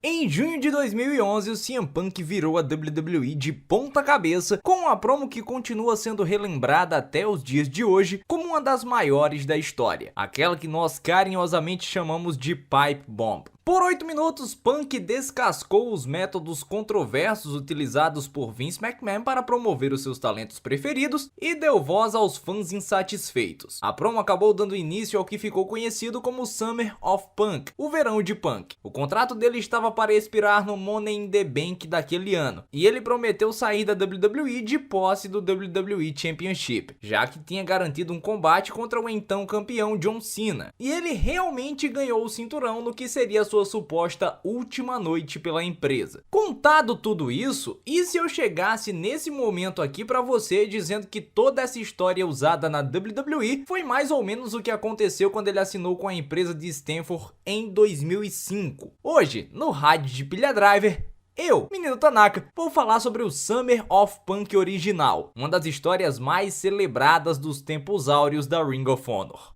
Em junho de 2011, o CM Punk virou a WWE de ponta cabeça com uma promo que continua sendo relembrada até os dias de hoje como uma das maiores da história, aquela que nós carinhosamente chamamos de Pipe Bomb. Por 8 minutos, Punk descascou os métodos controversos utilizados por Vince McMahon para promover os seus talentos preferidos e deu voz aos fãs insatisfeitos. A promo acabou dando início ao que ficou conhecido como Summer of Punk, o verão de Punk. O contrato dele estava para expirar no Money in the Bank daquele ano, e ele prometeu sair da WWE de posse do WWE Championship, já que tinha garantido um combate contra o então campeão John Cena. E ele realmente ganhou o cinturão no que seria sua suposta última noite pela empresa. Contado tudo isso, e se eu chegasse nesse momento aqui pra você dizendo que toda essa história usada na WWE foi mais ou menos o que aconteceu quando ele assinou com a empresa de Stanford em 2005? Hoje, no Rádio de Pilha Driver, eu, Menino Tanaka, vou falar sobre o Summer of Punk original, uma das histórias mais celebradas dos tempos áureos da Ring of Honor.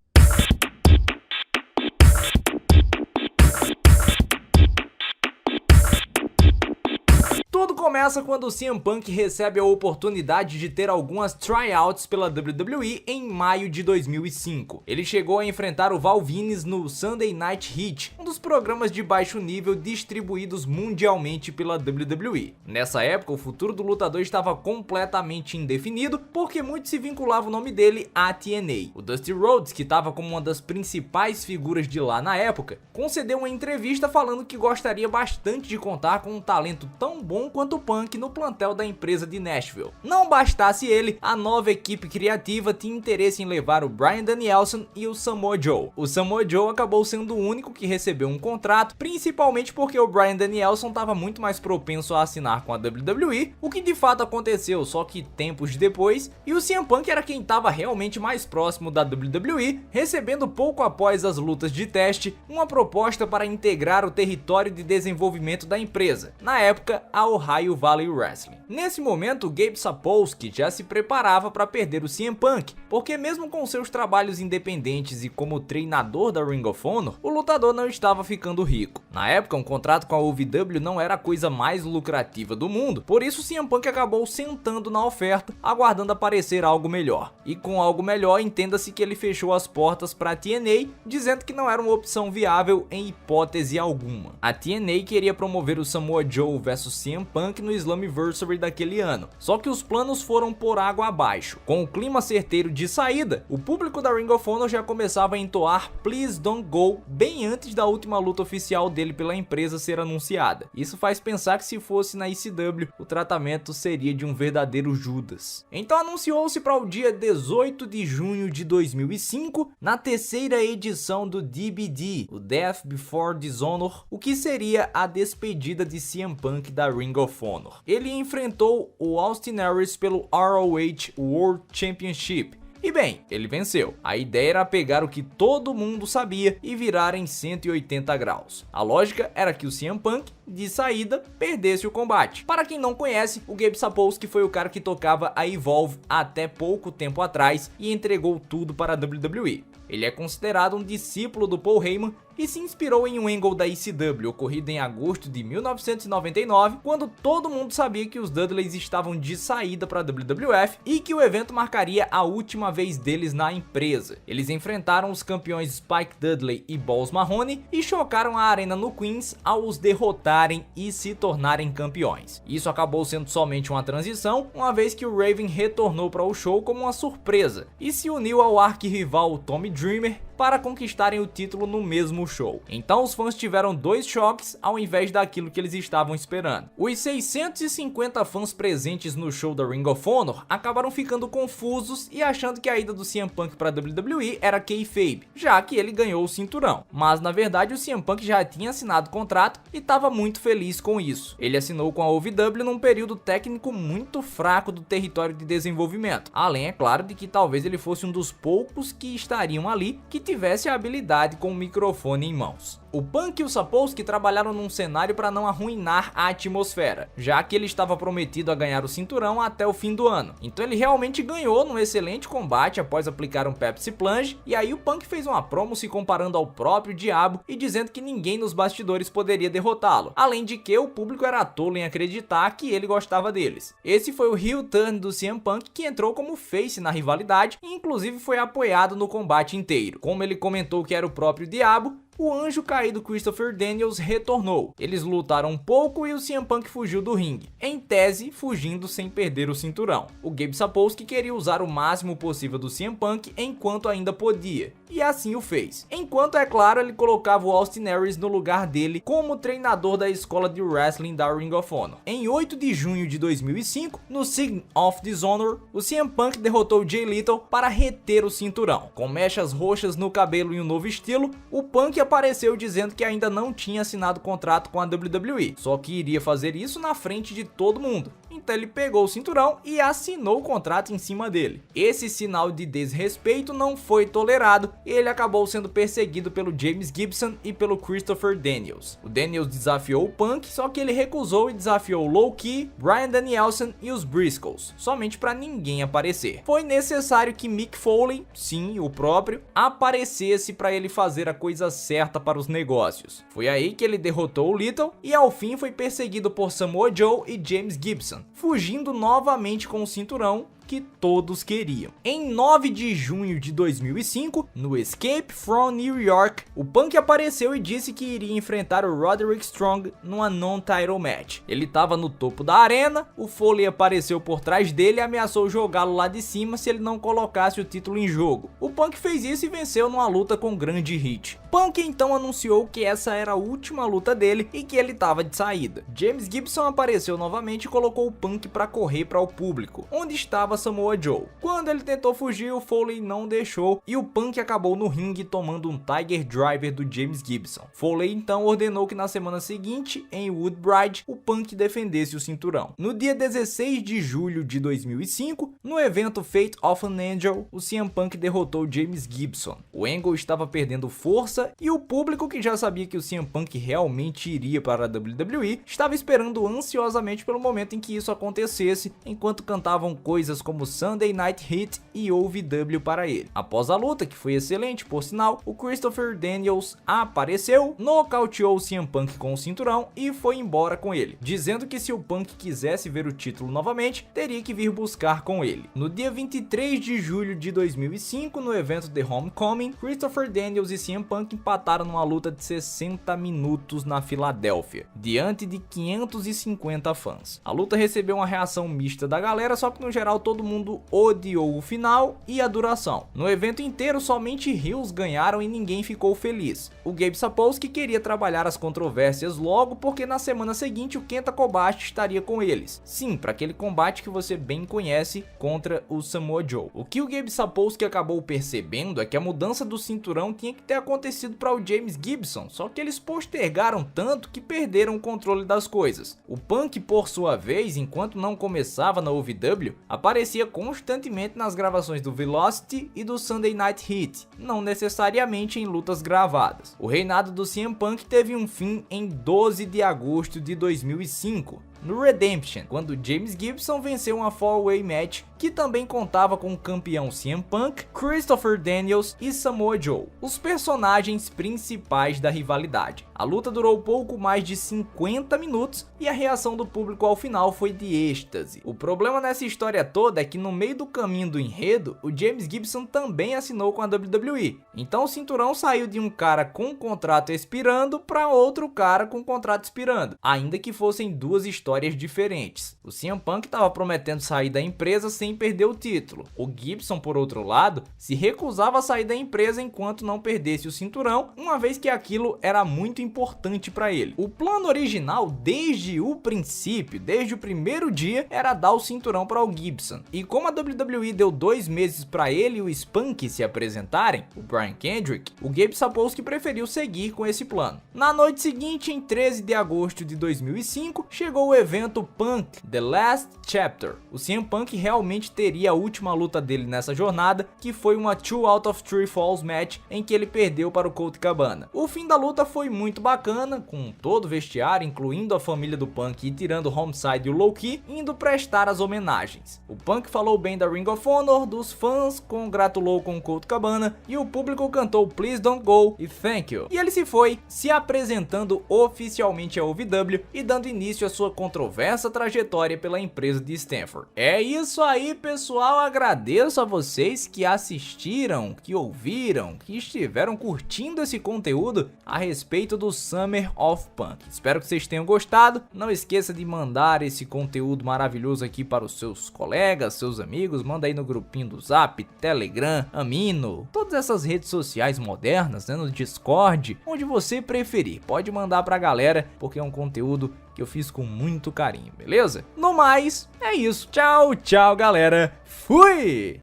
Tudo começa quando o CM Punk recebe a oportunidade de ter algumas tryouts pela WWE em maio de 2005. Ele chegou a enfrentar o Val Venis no Sunday Night Heat, um dos programas de baixo nível distribuídos mundialmente pela WWE. Nessa época, o futuro do lutador estava completamente indefinido, porque muito se vinculava o nome dele à TNA. O Dusty Rhodes, que estava como uma das principais figuras de lá na época, concedeu uma entrevista falando que gostaria bastante de contar com um talento tão bom quanto o Punk no plantel da empresa de Nashville. Não bastasse ele, a nova equipe criativa tinha interesse em levar o Bryan Danielson e o Samoa Joe. O Samoa Joe acabou sendo o único que recebeu um contrato, principalmente porque o Bryan Danielson estava muito mais propenso a assinar com a WWE, o que de fato aconteceu, só que tempos depois, e o CM Punk era quem estava realmente mais próximo da WWE, recebendo pouco após as lutas de teste, uma proposta para integrar o território de desenvolvimento da empresa, na época a Ohio Valley Wrestling. Nesse momento, Gabe Sapolsky já se preparava para perder o CM Punk, porque mesmo com seus trabalhos independentes e como treinador da Ring of Honor, o lutador não estava ficando rico. Na época, um contrato com a OVW não era a coisa mais lucrativa do mundo, por isso o CM Punk acabou sentando na oferta, aguardando aparecer algo melhor. E com algo melhor, entenda-se que ele fechou as portas para a TNA, dizendo que não era uma opção viável em hipótese alguma. A TNA queria promover o Samoa Joe vs CM Punk no Slammiversary daquele ano, só que os planos foram por água abaixo. Com o clima certeiro de saída, o público da Ring of Honor já começava a entoar Please Don't Go bem antes da última luta oficial dele pela empresa ser anunciada. Isso faz pensar que se fosse na ECW, o tratamento seria de um verdadeiro Judas. Então anunciou-se para o dia 18 de junho de 2005, na terceira edição do DBD, o Death Before Dishonor, o que seria a despedida de CM Punk da Ring of Honor. Ele enfrentou o Austin Aries pelo ROH World Championship. E bem, ele venceu. A ideia era pegar o que todo mundo sabia e virar em 180 graus. A lógica era que o CM Punk, de saída, perdesse o combate. Para quem não conhece, o Gabe Sapolsky foi o cara que tocava a Evolve até pouco tempo atrás e entregou tudo para a WWE. Ele é considerado um discípulo do Paul Heyman e se inspirou em um angle da ECW ocorrido em agosto de 1999, quando todo mundo sabia que os Dudleys estavam de saída para a WWF e que o evento marcaria a última vez deles na empresa. Eles enfrentaram os campeões Spike Dudley e Balls Mahoney e chocaram a arena no Queens ao os derrotarem e se tornarem campeões. Isso acabou sendo somente uma transição, uma vez que o Raven retornou para o show como uma surpresa e se uniu ao arquirrival Tommy Dreamer para conquistarem o título no mesmo show. Então os fãs tiveram dois choques ao invés daquilo que eles estavam esperando. Os 650 fãs presentes no show da Ring of Honor acabaram ficando confusos e achando que a ida do CM Punk para a WWE era kayfabe, já que ele ganhou o cinturão. Mas na verdade o CM Punk já tinha assinado o contrato e estava muito feliz com isso. Ele assinou com a OVW num período técnico muito fraco do território de desenvolvimento. Além, é claro, de que talvez ele fosse um dos poucos que estariam ali que tivesse a habilidade com o microfone em mãos. O Punk e o Sapolsky trabalharam num cenário para não arruinar a atmosfera, já que ele estava prometido a ganhar o cinturão até o fim do ano. Então ele realmente ganhou num excelente combate após aplicar um Pepsi Plunge, e aí o Punk fez uma promo se comparando ao próprio Diabo e dizendo que ninguém nos bastidores poderia derrotá-lo, além de que o público era tolo em acreditar que ele gostava deles. Esse foi o heel turn do CM Punk, que entrou como face na rivalidade e inclusive foi apoiado no combate inteiro. Como ele comentou que era o próprio Diabo, o anjo caído Christopher Daniels retornou. Eles lutaram um pouco e o CM Punk fugiu do ringue, em tese fugindo sem perder o cinturão. O Gabe Sapolsky queria usar o máximo possível do CM Punk enquanto ainda podia, e assim o fez. Enquanto, é claro, ele colocava o Austin Aries no lugar dele como treinador da escola de wrestling da Ring of Honor. Em 8 de junho de 2005, no Sign of Dishonor, o CM Punk derrotou Jay Lethal para reter o cinturão. Com mechas roxas no cabelo e um novo estilo, o Punk apareceu dizendo que ainda não tinha assinado contrato com a WWE, só que iria fazer isso na frente de todo mundo. Então ele pegou o cinturão e assinou o contrato em cima dele. Esse sinal de desrespeito não foi tolerado e ele acabou sendo perseguido pelo James Gibson e pelo Christopher Daniels. O Daniels desafiou o Punk, só que ele recusou e desafiou Low Ki, Bryan Danielson e os Briscoes, somente para ninguém aparecer. Foi necessário que Mick Foley, sim, o próprio, aparecesse para ele fazer a coisa certa para os negócios. Foi aí que ele derrotou o Lethal e ao fim foi perseguido por Samoa Joe e James Gibson, fugindo novamente com o cinturão que todos queriam. Em 9 de junho de 2005, no Escape from New York, o Punk apareceu e disse que iria enfrentar o Roderick Strong numa non-title match. Ele estava no topo da arena, o Foley apareceu por trás dele e ameaçou jogá-lo lá de cima se ele não colocasse o título em jogo. O Punk fez isso e venceu numa luta com grande hit. Punk então anunciou que essa era a última luta dele e que ele estava de saída. James Gibson apareceu novamente e colocou o Punk para correr para o público, onde estava Samoa Joe. Quando ele tentou fugir, o Foley não deixou e o Punk acabou no ringue tomando um Tiger Driver do James Gibson. Foley então ordenou que na semana seguinte, em Woodbridge, o Punk defendesse o cinturão. No dia 16 de julho de 2005, no evento Fate of an Angel, o CM Punk derrotou James Gibson. O Angle estava perdendo força e o público, que já sabia que o CM Punk realmente iria para a WWE, estava esperando ansiosamente pelo momento em que isso acontecesse, enquanto cantavam coisas como Sunday Night Heat e OVW para ele. Após a luta, que foi excelente por sinal, o Christopher Daniels apareceu, nocauteou o CM Punk com o cinturão e foi embora com ele, dizendo que se o Punk quisesse ver o título novamente, teria que vir buscar com ele. No dia 23 de julho de 2005, no evento The Homecoming, Christopher Daniels e CM Punk empataram numa luta de 60 minutos na Filadélfia, diante de 550 fãs. A luta recebeu uma reação mista da galera, só que no geral todo mundo odiou o final e a duração. No evento inteiro, somente heels ganharam e ninguém ficou feliz. O Gabe Sapolsky queria trabalhar as controvérsias logo, porque na semana seguinte o Kenta Kobashi estaria com eles. Sim, para aquele combate que você bem conhece contra o Samoa Joe. O que o Gabe Sapolsky acabou percebendo é que a mudança do cinturão tinha que ter acontecido para o James Gibson, só que eles postergaram tanto que perderam o controle das coisas. O Punk, por sua vez, enquanto não começava na OVW, aparecia constantemente nas gravações do Velocity e do Sunday Night Heat, não necessariamente em lutas gravadas. O reinado do CM Punk teve um fim em 12 de agosto de 2005. No Redemption, quando James Gibson venceu uma 4-way match que também contava com o campeão CM Punk, Christopher Daniels e Samoa Joe, os personagens principais da rivalidade. A luta durou pouco mais de 50 minutos e a reação do público ao final foi de êxtase. O problema nessa história toda é que no meio do caminho do enredo, o James Gibson também assinou com a WWE. Então o cinturão saiu de um cara com um contrato expirando para outro cara com um contrato expirando, ainda que fossem duas histórias diferentes. O CM Punk estava prometendo sair da empresa sem perder o título. O Gibson, por outro lado, se recusava a sair da empresa enquanto não perdesse o cinturão, uma vez que aquilo era muito importante para ele. O plano original, desde o princípio, desde o primeiro dia, era dar o cinturão para o Gibson. E como a WWE deu 2 meses para ele e o Spunk se apresentarem, o Brian Kendrick, o Gabe Sapolsky preferiu seguir com esse plano. Na noite seguinte, em 13 de agosto de 2005, chegou o no evento Punk The Last Chapter. O CM Punk realmente teria a última luta dele nessa jornada, que foi uma 2 out of 3 falls match em que ele perdeu para o Colt Cabana. O fim da luta foi muito bacana, com todo o vestiário, incluindo a família do Punk e tirando o Homicide e o Low Ki, indo prestar as homenagens. O Punk falou bem da Ring of Honor, dos fãs, congratulou com o Colt Cabana e o público cantou Please Don't Go e Thank You. E ele se foi, se apresentando oficialmente a OVW e dando início à sua controversa trajetória pela empresa de Stanford. É isso aí, pessoal, agradeço a vocês que assistiram, que ouviram, que estiveram curtindo esse conteúdo a respeito do Summer of Punk. Espero que vocês tenham gostado. Não esqueça de mandar esse conteúdo maravilhoso aqui para os seus colegas, seus amigos. Manda aí no grupinho do Zap, Telegram, Amino, todas essas redes sociais modernas, né, no Discord, onde você preferir. Pode mandar pra galera, porque é um conteúdo que eu fiz com muito carinho, beleza? No mais, é isso. Tchau, tchau, galera. Fui!